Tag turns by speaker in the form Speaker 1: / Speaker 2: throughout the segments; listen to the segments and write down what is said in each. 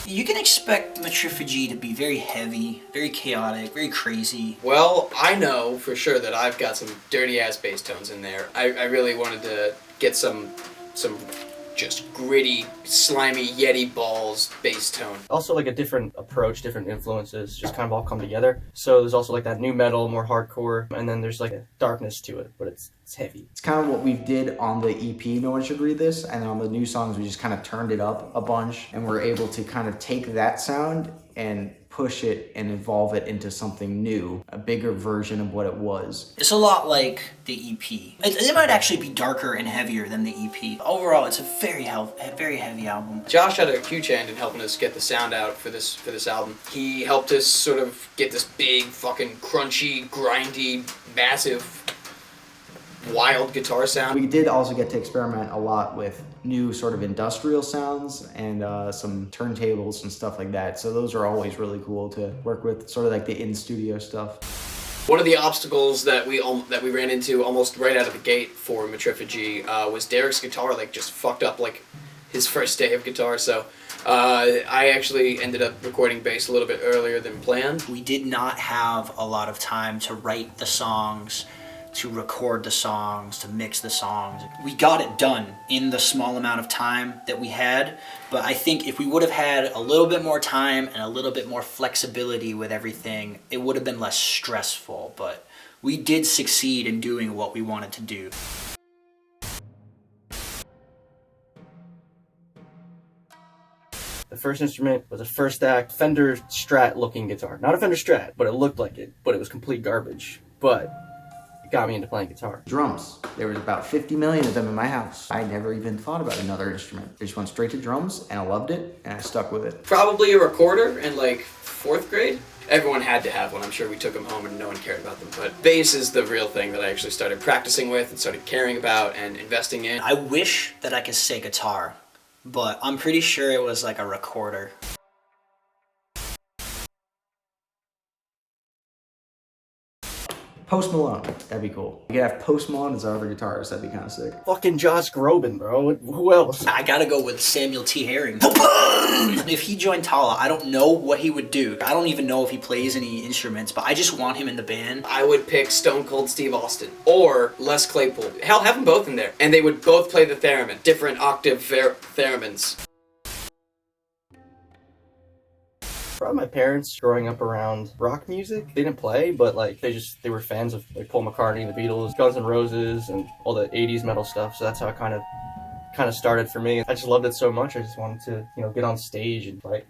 Speaker 1: You can expect Matriphagy to be very heavy, very chaotic, very crazy.
Speaker 2: Well, I know for sure that I've got some dirty-ass bass tones in there. I really wanted to get some just gritty, slimy Yeti balls bass tone.
Speaker 3: Also like a different approach, different influences, just kind of all come together. So there's also like that new metal, more hardcore, and then there's like a darkness to it, but it's heavy.
Speaker 4: It's kind of what we did on the EP, No One Should Read This, and then on the new songs we just kind of turned it up a bunch, and we're able to kind of take that sound and push it and evolve it into something new, a bigger version of what it was.
Speaker 1: It's a lot like the EP. It might actually be darker and heavier than the EP. Overall, it's a very heavy album.
Speaker 2: Josh had a huge hand in helping us get the sound out for this album. He helped us sort of get this big, fucking crunchy, grindy, massive, wild guitar sound.
Speaker 4: We did also get to experiment a lot with new sort of industrial sounds and some turntables and stuff like that. So those are always really cool to work with, sort of like the in-studio stuff.
Speaker 2: One of the obstacles that we ran into almost right out of the gate for Matriphagy was Derrick's guitar like just fucked up like his first day of guitar. So I actually ended up recording bass a little bit earlier than planned.
Speaker 1: We did not have a lot of time to write the songs, to record the songs, to mix the songs. We got it done in the small amount of time that we had, but I think if we would have had a little bit more time and a little bit more flexibility with everything, it would have been less stressful, but we did succeed in doing what we wanted to do.
Speaker 3: The first instrument was a first act Fender Strat looking guitar. Not a Fender Strat, but it looked like it, but it was complete garbage. But got me into playing guitar.
Speaker 4: Drums. There was about 50 million of them in my house. I never even thought about another instrument. I just went straight to drums and I loved it and I stuck with it.
Speaker 2: Probably a recorder in like 4th grade. Everyone had to have one. I'm sure we took them home and no one cared about them. But bass is the real thing that I actually started practicing with and started caring about and investing in.
Speaker 1: I wish that I could say guitar, but I'm pretty sure it was like a recorder.
Speaker 4: Post Malone, that'd be cool. You could have Post Malone as our other guitarist, that'd be kind of sick.
Speaker 3: Fucking Josh Groban, bro. Who else?
Speaker 1: I gotta go with Samuel T. Herring. If he joined Tallah, I don't know what he would do. I don't even know if he plays any instruments, but I just want him in the band.
Speaker 2: I would pick Stone Cold Steve Austin or Les Claypool. Hell, have them both in there. And they would both play the theremin, different octave theremins.
Speaker 3: Probably my parents growing up around rock music. They didn't play, but like they were fans of like Paul McCartney, the Beatles, Guns N' Roses, and all the 80s metal stuff. So that's how it kind of started for me. I just loved it so much. I just wanted to, get on stage and play.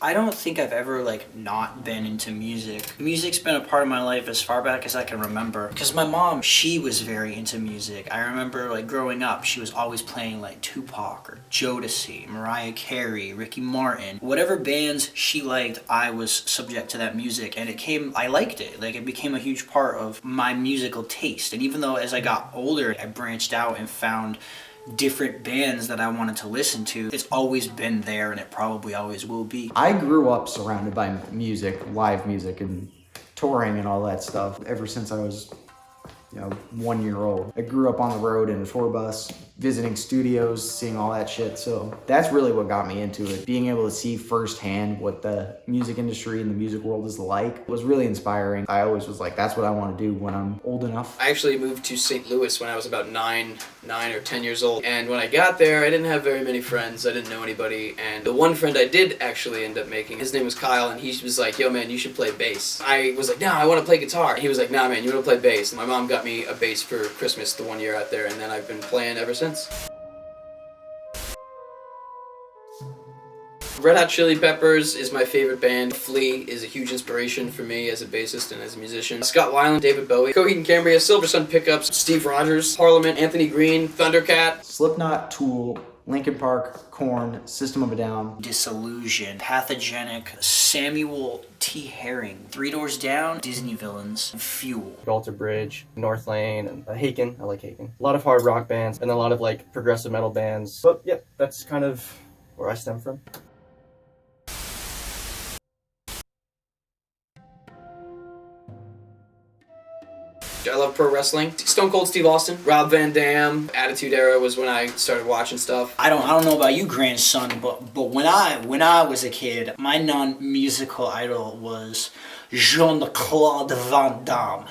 Speaker 1: I don't think I've ever not been into music. Music's been a part of my life as far back as I can remember. Because my mom, she was very into music. I remember growing up, she was always playing Tupac or Jodeci, Mariah Carey, Ricky Martin. Whatever bands she liked, I was subject to that music, and I liked it. It became a huge part of my musical taste. And even though as I got older, I branched out and found different bands that I wanted to listen to, it's always been there and it probably always will be.
Speaker 4: I grew up surrounded by music, live music, and touring and all that stuff ever since I was 1 year old. I grew up on the road in a tour bus, visiting studios, seeing all that shit. So that's really what got me into it. Being able to see firsthand what the music industry and the music world is like was really inspiring. I always was like, that's what I want to do when I'm old enough.
Speaker 2: I actually moved to St. Louis when I was about 9 or 10 years old. And when I got there, I didn't have very many friends. I didn't know anybody. And the one friend I did actually end up making, his name was Kyle, and he was like, yo man, you should play bass. I was like, no, I want to play guitar. He was like, nah man, you want to play bass. And my mom got me a bass for Christmas the 1 year out there, and then I've been playing ever since. Red Hot Chili Peppers is my favorite band. Flea is a huge inspiration for me as a bassist and as a musician. Scott Weiland, David Bowie, Coheed and Cambria, Silver Sun Pickups, Steve Rogers, Parliament, Anthony Green, Thundercat,
Speaker 4: Slipknot, Tool, Linkin Park, Korn, System of a Down,
Speaker 1: Disillusion, Pathogenic, Samuel T. Herring, Three Doors Down, Disney Villains, Fuel,
Speaker 3: Alter Bridge, North Lane, and Haken. I like Haken. A lot of hard rock bands and a lot of progressive metal bands. But yeah, that's kind of where I stem from.
Speaker 2: I love pro wrestling. Stone Cold Steve Austin, Rob Van Dam, Attitude Era was when I started watching stuff.
Speaker 1: I don't know about you, grandson, but when I was a kid, my non-musical idol was Jean-Claude Van Damme.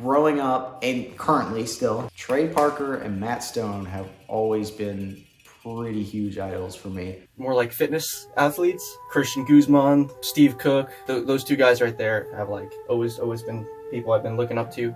Speaker 4: Growing up, and currently still, Trey Parker and Matt Stone have always been pretty huge idols for me.
Speaker 3: More like fitness athletes. Christian Guzman, Steve Cook. Those two guys right there have like always been people I've been looking up to.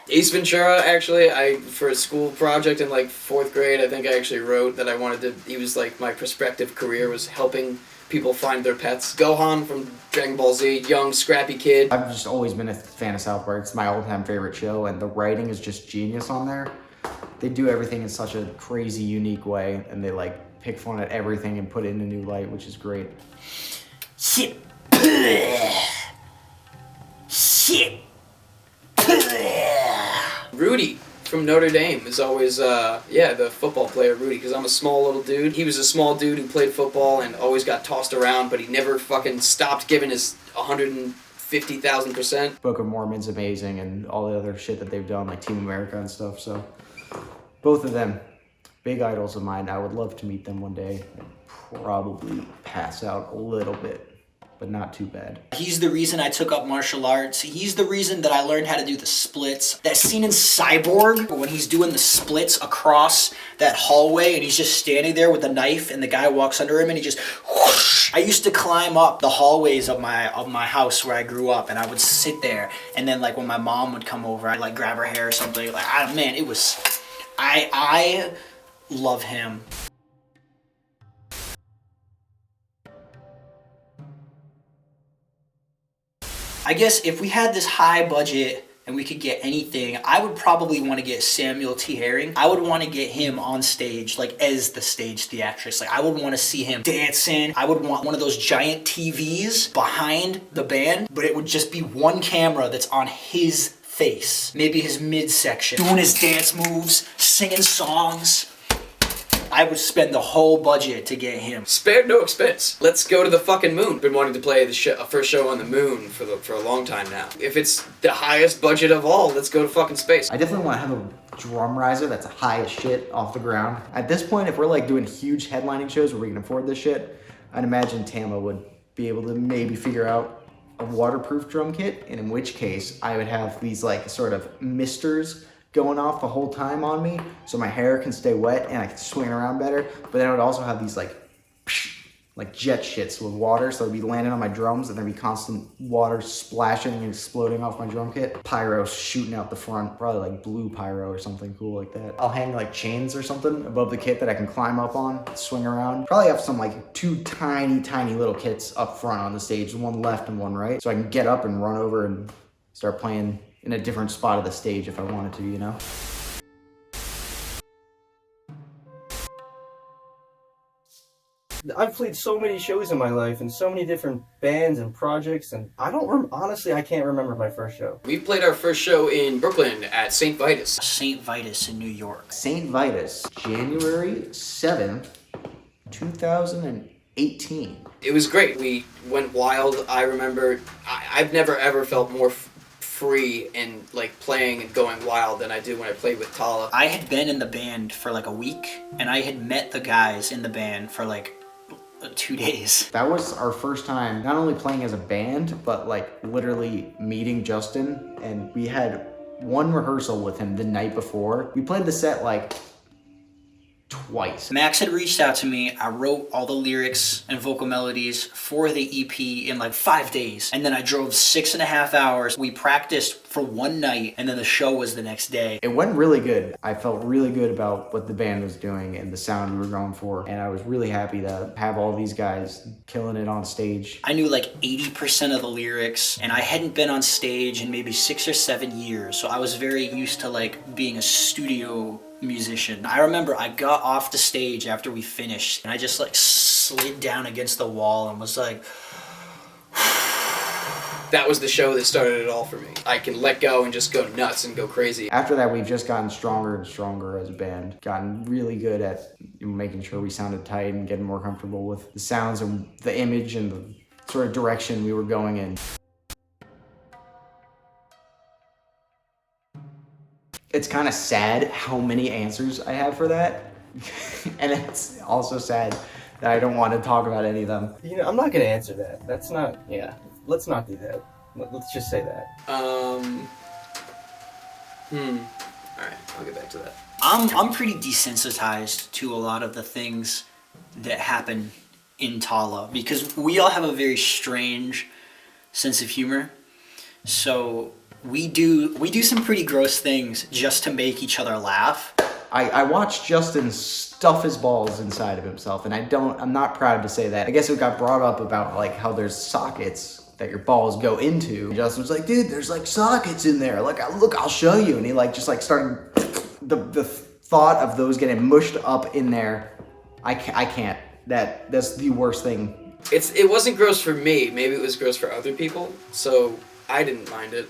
Speaker 2: Ace Ventura, actually, for a school project in like 4th grade, I think I actually wrote that I wanted to, he was like, my prospective career was helping people find their pets. Gohan from Dragon Ball Z, young, scrappy kid.
Speaker 4: I've just always been a fan of South Park. It's my all-time favorite show, and the writing is just genius on there. They do everything in such a crazy, unique way, and they like pick fun at everything and put it in a new light, which is great.
Speaker 2: Rudy from Notre Dame is always, the football player Rudy, because I'm a small little dude. He was a small dude who played football and always got tossed around, but he never fucking stopped giving his 150,000%.
Speaker 4: Book of Mormon's amazing, and all the other shit that they've done, like Team America and stuff, so both of them, big idols of mine. I would love to meet them one day. I'd probably pass out a little bit, but not too bad.
Speaker 1: He's the reason I took up martial arts. He's the reason that I learned how to do the splits. That scene in Cyborg, when he's doing the splits across that hallway and he's just standing there with a knife and the guy walks under him and he just whoosh. I used to climb up the hallways of my house where I grew up, and I would sit there, and then like when my mom would come over, I'd like grab her hair or something. Like, man, it was, I love him. I guess if we had this high budget and we could get anything, I would probably want to get Samuel T. Herring. I would want to get him on stage, like as the stage theatrist. Like I would want to see him dancing. I would want one of those giant TVs behind the band, but it would just be one camera that's on his face. Maybe his midsection, doing his dance moves, singing songs. I would spend the whole budget to get him.
Speaker 2: Spared no expense. Let's go to the fucking moon. Been wanting to play the first show on the moon for a long time now. If it's the highest budget of all, let's go to fucking space.
Speaker 4: I definitely want to have a drum riser that's high as shit off the ground. At this point, if we're like doing huge headlining shows where we can afford this shit, I'd imagine Tallah would be able to maybe figure out a waterproof drum kit, and in which case I would have these like sort of misters going off the whole time on me so my hair can stay wet and I can swing around better. But then I would also have these like jet shits with water, so it'd be landing on my drums and there'd be constant water splashing and exploding off my drum kit. Pyro shooting out the front, probably like blue pyro or something cool like that. I'll hang like chains or something above the kit that I can climb up on, swing around. Probably have some like 2 tiny little kits up front on the stage, one left and one right, so I can get up and run over and start playing in a different spot of the stage if I wanted to, you know?
Speaker 3: I've played so many shows in my life and so many different bands and projects, and honestly, I can't remember my first show.
Speaker 2: We played our first show in Brooklyn at St. Vitus.
Speaker 1: St. Vitus in New York.
Speaker 4: St. Vitus, January 7th, 2018.
Speaker 2: It was great. We went wild. I remember, I've never ever felt more free and like playing and going wild than I did when I played with Tallah.
Speaker 1: I had been in the band for like a week, and I had met the guys in the band for like 2 days.
Speaker 4: That was our first time not only playing as a band, but like literally meeting Justin, and we had one rehearsal with him the night before. We played the set like twice.
Speaker 1: Max had reached out to me. I wrote all the lyrics and vocal melodies for the EP in like 5 days. And then I drove 6.5 hours. We practiced for one night, and then the show was the next day.
Speaker 4: It went really good. I felt really good about what the band was doing and the sound we were going for. And I was really happy to have all these guys killing it on stage.
Speaker 1: I knew like 80% of the lyrics, and I hadn't been on stage in maybe 6 or 7 years. So I was very used to like being a studio musician. I remember I got off the stage after we finished, and I just like slid down against the wall and was like,
Speaker 2: that was the show that started it all for me. I can let go and just go nuts and go crazy.
Speaker 4: After that, we've just gotten stronger and stronger as a band. Gotten really good at making sure we sounded tight and getting more comfortable with the sounds and the image and the sort of direction we were going in. It's kind of sad how many answers I have for that. And it's also sad that I don't want to talk about any of them.
Speaker 3: You know, I'm not gonna answer that. That's not, yeah. Let's not do that. Let's just say that.
Speaker 2: Alright, I'll get back to that.
Speaker 1: I'm pretty desensitized to a lot of the things that happen in Tallah because we all have a very strange sense of humor. So we do some pretty gross things just to make each other laugh.
Speaker 4: I watched Justin stuff his balls inside of himself, and I'm not proud to say that. I guess it got brought up about like how there's sockets that your balls go into. And Justin was like, dude, there's like sockets in there. Like, look, I'll show you. And he like just like started, the thought of those getting mushed up in there, I can't. That's the worst thing.
Speaker 2: It wasn't gross for me. Maybe it was gross for other people. So I didn't mind it.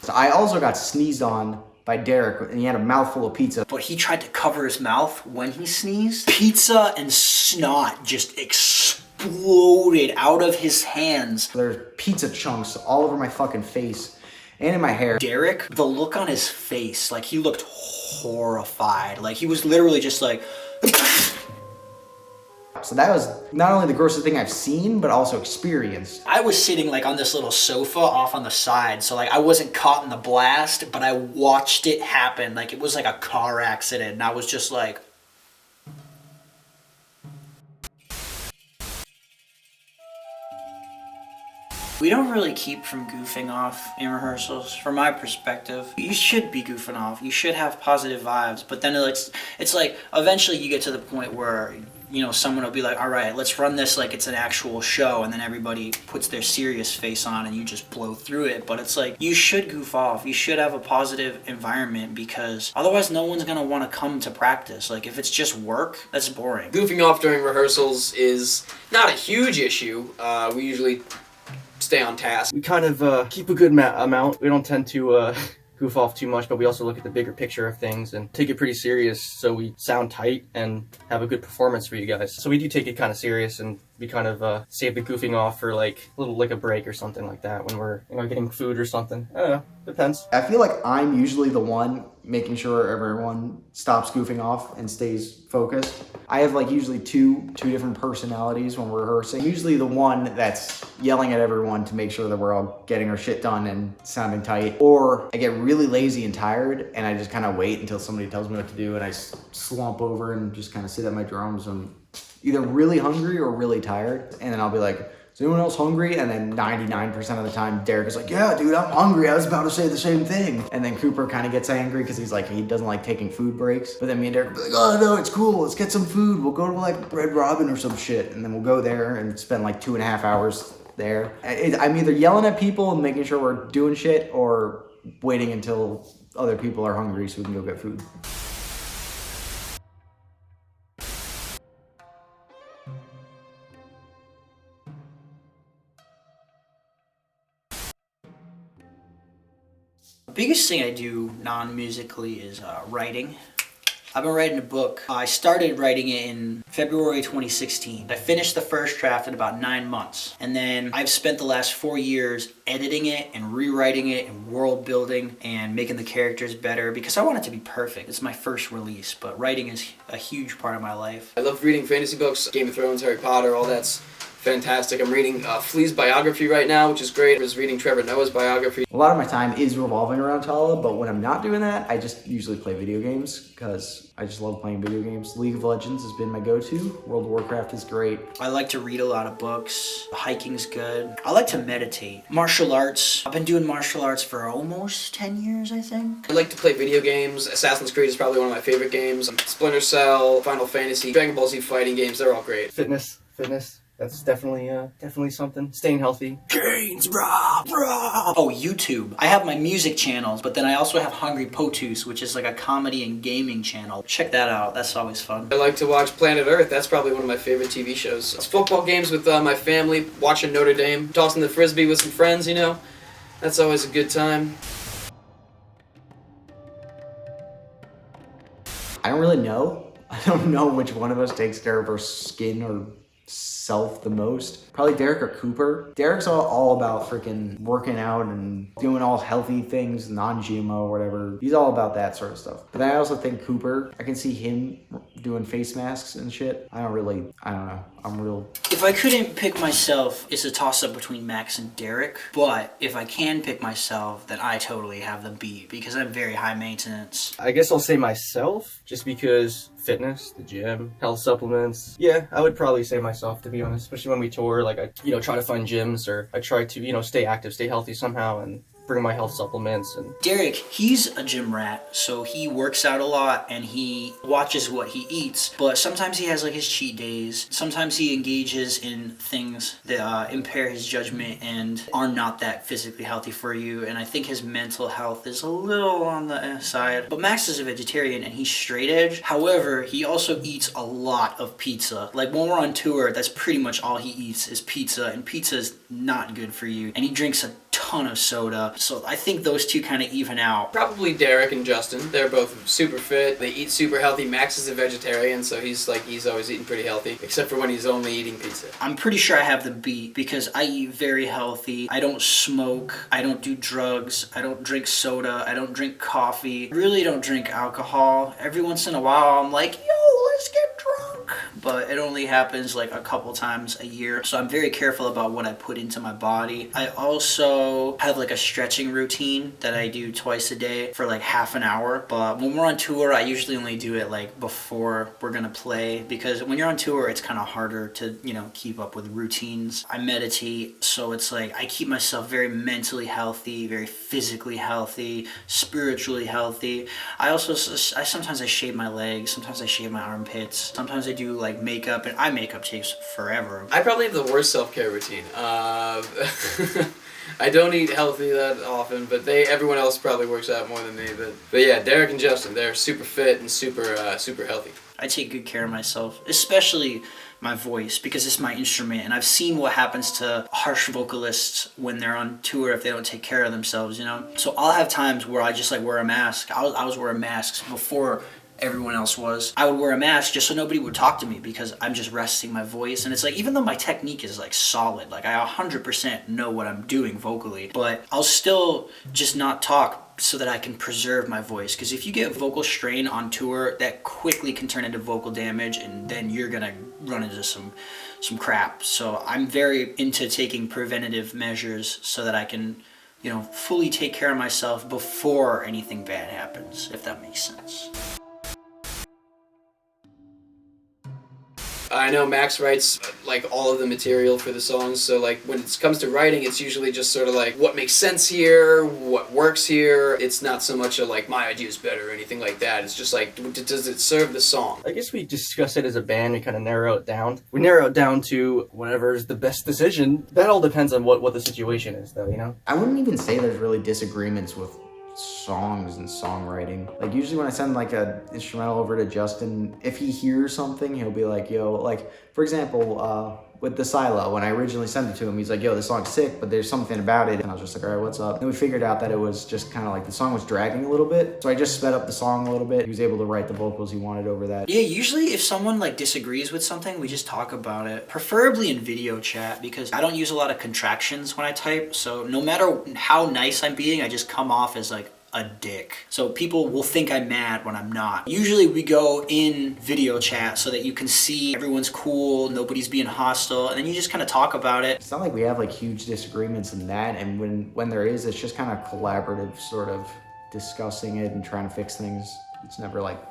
Speaker 4: So I also got sneezed on by Derrick, and he had a mouthful of pizza.
Speaker 1: But he tried to cover his mouth when he sneezed. Pizza and snot just exploded out of his hands.
Speaker 4: There's pizza chunks all over my fucking face and in my hair.
Speaker 1: Derrick, the look on his face, like he looked horrified. Like he was literally just like...
Speaker 4: So that was not only the grossest thing I've seen, but also experienced.
Speaker 1: I was sitting like on this little sofa off on the side, so like I wasn't caught in the blast, but I watched it happen. Like it was like a car accident, and I was just like... We don't really keep from goofing off in rehearsals, from my perspective. You should be goofing off. You should have positive vibes, but then it's like eventually you get to the point where, you know, someone will be like, all right, let's run this like it's an actual show, and then everybody puts their serious face on and you just blow through it. But it's like, you should goof off. You should have a positive environment because otherwise no one's gonna want to come to practice. Like if it's just work, that's boring.
Speaker 2: Goofing off during rehearsals is not a huge issue. We usually stay on task.
Speaker 3: We kind of keep a good amount. We don't tend to goof off too much, but we also look at the bigger picture of things and take it pretty serious so we sound tight and have a good performance for you guys. So we do take it kind of serious, and we kind of save the goofing off for like a break or something like that when we're, you know, getting food or something. I don't know, depends.
Speaker 4: I feel like I'm usually the one making sure everyone stops goofing off and stays focused. I have like usually two different personalities when we're rehearsing. Usually the one that's yelling at everyone to make sure that we're all getting our shit done and sounding tight. Or I get really lazy and tired and I just kind of wait until somebody tells me what to do, and I slump over and just kind of sit at my drums. I'm either really hungry or really tired, and then I'll be like, is anyone else hungry? And then 99% of the time, Derrick is like, yeah, dude, I'm hungry. I was about to say the same thing. And then Cooper kind of gets angry because he's like, he doesn't like taking food breaks. But then me and Derrick will be like, oh, no, it's cool. Let's get some food. We'll go to like Red Robin or some shit. And then we'll go there and spend like 2.5 hours there. I'm either yelling at people and making sure we're doing shit or waiting until other people are hungry so we can go get food.
Speaker 1: The biggest thing I do non-musically is writing. I've been writing a book. I started writing it in February 2016. I finished the first draft in about 9 months. And then I've spent the last 4 years editing it and rewriting it and world building and making the characters better because I want it to be perfect. It's my first release, but writing is a huge part of my life.
Speaker 2: I love reading fantasy books, Game of Thrones, Harry Potter, all that's fantastic. I'm reading Flea's biography right now, which is great. I was reading Trevor Noah's biography.
Speaker 4: A lot of my time is revolving around Tallah, but when I'm not doing that, I just usually play video games because I just love playing video games. League of Legends has been my go-to. World of Warcraft is great.
Speaker 1: I like to read a lot of books. Hiking's good. I like to meditate. Martial arts. I've been doing martial arts for almost 10 years, I think.
Speaker 2: I like to play video games. Assassin's Creed is probably one of my favorite games. Splinter Cell, Final Fantasy, Dragon Ball Z fighting games, they're all great.
Speaker 3: Fitness. that's definitely something. Staying healthy.
Speaker 1: Gains, brah. Oh, YouTube. I have my music channels, but then I also have Hungry Potus, which is like a comedy and gaming channel. Check that out. That's always fun.
Speaker 2: I like to watch Planet Earth. That's probably one of my favorite TV shows. It's football games with my family, watching Notre Dame, tossing the frisbee with some friends, you know. That's always a good time.
Speaker 4: I don't really know. I don't know which one of us takes care of our skin or self the most. Probably Derrick or Cooper. Derrick's all about freaking working out and doing all healthy things, non-GMO or whatever. He's all about that sort of stuff. But I also think Cooper, I can see him doing face masks and shit. I don't know. I'm real.
Speaker 1: If I couldn't pick myself, it's a toss-up between Max and Derrick. But if I can pick myself, then I totally have the beat because I'm very high maintenance.
Speaker 3: I guess I'll say myself, just because fitness, the gym, health supplements. Yeah, I would probably say myself, to be honest, especially when we tour. Like, I try to find gyms, or I try to, stay active, stay healthy somehow, and bring my health supplements. And
Speaker 1: Derrick, he's a gym rat, so he works out a lot and he watches what he eats, but sometimes he has like his cheat days. Sometimes he engages in things that impair his judgment and are not that physically healthy for you, and I think his mental health is a little on the side. But Max is a vegetarian and he's straight edge. However, he also eats a lot of pizza. Like when we're on tour, that's pretty much all he eats is pizza, and pizza is not good for you, and he drinks a ton of soda. So I think those two kind of even out.
Speaker 2: Probably Derrick and Justin. They're both super fit. They eat super healthy. Max is a vegetarian, so he's always eating pretty healthy, except for when he's only eating pizza.
Speaker 1: I'm pretty sure I have the beat because I eat very healthy. I don't smoke. I don't do drugs. I don't drink soda. I don't drink coffee. Really don't drink alcohol. Every once in a while I'm like, yo, let's get drunk. But it only happens like a couple times a year. So I'm very careful about what I put into my body. I also have like a stretching routine that I do twice a day for like half an hour. But when we're on tour, I usually only do it like before we're gonna play, because when you're on tour, it's kind of harder to, keep up with routines. I meditate, so it's like I keep myself very mentally healthy, very physically healthy, spiritually healthy. I sometimes I shave my legs, sometimes I shave my armpits, sometimes I do like makeup, and eye makeup takes forever.
Speaker 2: I probably have the worst self-care routine. I don't eat healthy that often, but everyone else probably works out more than me. But yeah, Derrick and Justin, they're super fit and super healthy.
Speaker 1: I take good care of myself, especially my voice, because it's my instrument, and I've seen what happens to harsh vocalists when they're on tour if they don't take care of themselves, So I'll have times where I just like wear a mask. I was wearing masks before everyone else was. I would wear a mask just so nobody would talk to me because I'm just resting my voice. And it's like, even though my technique is like solid, like I 100% know what I'm doing vocally, but I'll still just not talk so that I can preserve my voice. Because if you get vocal strain on tour, that quickly can turn into vocal damage, and then you're gonna run into some crap. So I'm very into taking preventative measures so that I can fully take care of myself before anything bad happens, if that makes sense.
Speaker 2: I know Max writes like all of the material for the songs, so like when it comes to writing, it's usually just sort of like what makes sense here, what works here. It's not so much a like my idea is better or anything like that. It's just like, does it serve the song?
Speaker 3: I guess we discuss it as a band. We kind of narrow it down. We narrow it down to whatever is the best decision. That all depends on what the situation is, though.
Speaker 4: I wouldn't even say there's really disagreements with songs and songwriting. Like usually when I send like an instrumental over to Justin, if he hears something, he'll be like, yo, like for example, with the Silo, when I originally sent it to him, he's like, yo, this song's sick, but there's something about it. And I was just like, all right, what's up? And we figured out that it was just kind of like the song was dragging a little bit. So I just sped up the song a little bit. He was able to write the vocals he wanted over that.
Speaker 1: Yeah, usually if someone like disagrees with something, we just talk about it. Preferably in video chat, because I don't use a lot of contractions when I type. So no matter how nice I'm being, I just come off as like a dick. So people will think I'm mad when I'm not. Usually we go in video chat so that you can see everyone's cool, nobody's being hostile, and then you just kind of talk about it.
Speaker 4: It's not like we have like huge disagreements in that, and when there is, it's just kind of collaborative, sort of discussing it and trying to fix things. It's never like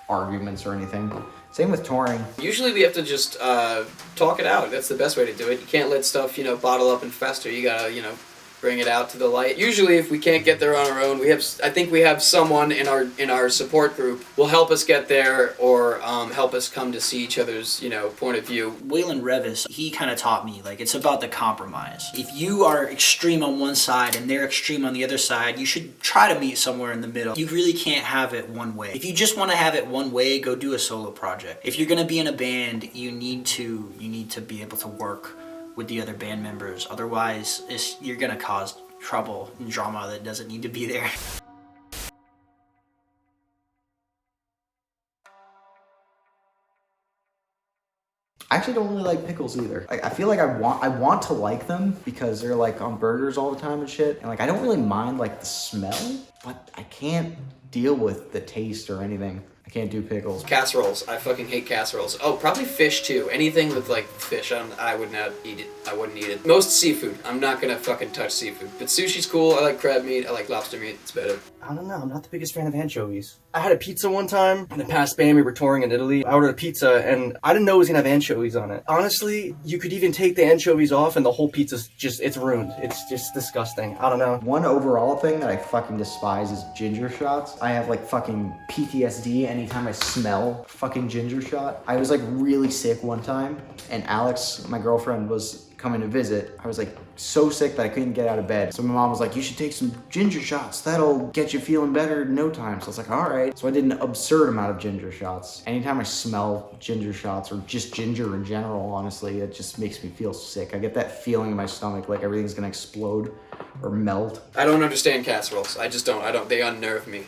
Speaker 4: arguments or anything. Same with touring.
Speaker 2: Usually we have to just talk it out. That's the best way to do it. You can't let stuff, bottle up and fester. You gotta, bring it out to the light. Usually, if we can't get there on our own, I think we have someone in our support group will help us get there, or help us come to see each other's, point of view.
Speaker 1: Waylon Revis, he kind of taught me, like, it's about the compromise. If you are extreme on one side and they're extreme on the other side, you should try to meet somewhere in the middle. You really can't have it one way. If you just want to have it one way, go do a solo project. If you're going to be in a band, you need to be able to work with the other band members. Otherwise, you're going to cause trouble and drama that doesn't need to be there.
Speaker 4: I actually don't really like pickles either. Like, I feel like I want to like them because they're like on burgers all the time and shit. And like, I don't really mind like the smell, but I can't deal with the taste or anything. I can't do pickles.
Speaker 2: Casseroles. I fucking hate casseroles. Oh, probably fish too. Anything with like fish, I would not eat it. I wouldn't eat it. Most seafood. I'm not gonna fucking touch seafood. But sushi's cool. I like crab meat. I like lobster meat. It's better.
Speaker 3: I don't know. I'm not the biggest fan of anchovies. I had a pizza one time in the past band. We were touring in Italy. I ordered a pizza and I didn't know it was gonna have anchovies on it. Honestly, you could even take the anchovies off and the whole pizza's it's ruined. It's just disgusting. I don't know.
Speaker 4: One overall thing that I fucking despise is ginger shots. I have like fucking PTSD anytime I smell fucking ginger shot. I was like really sick one time and Alex, my girlfriend, was coming to visit. I was like so sick that I couldn't get out of bed. So my mom was like, you should take some ginger shots. That'll get you feeling better in no time. So I was like, all right. So I did an absurd amount of ginger shots. Anytime I smell ginger shots or just ginger in general, honestly, it just makes me feel sick. I get that feeling in my stomach like everything's gonna explode or melt.
Speaker 2: I don't understand casseroles. I just don't. They unnerve me.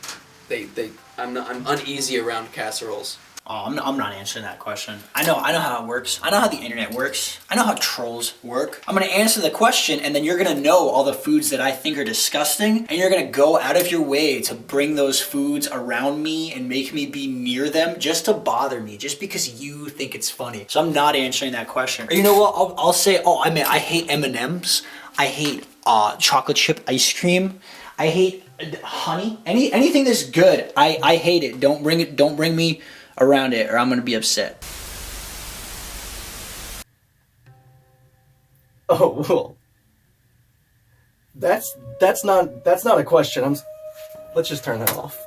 Speaker 2: I'm uneasy around casseroles.
Speaker 1: Oh, I'm not answering that question. I know how it works. I know how the internet works. I know how trolls work. I'm gonna answer the question and then you're gonna know all the foods that I think are disgusting and you're gonna go out of your way to bring those foods around me and make me be near them just to bother me, just because you think it's funny. So I'm not answering that question. Or you know what, I'll say, I hate M&Ms. I hate chocolate chip ice cream. I hate honey. Anything that's good, I hate it. Don't bring me around it or I'm gonna be upset.
Speaker 3: Oh, well. That's not a question. Let's just turn that off.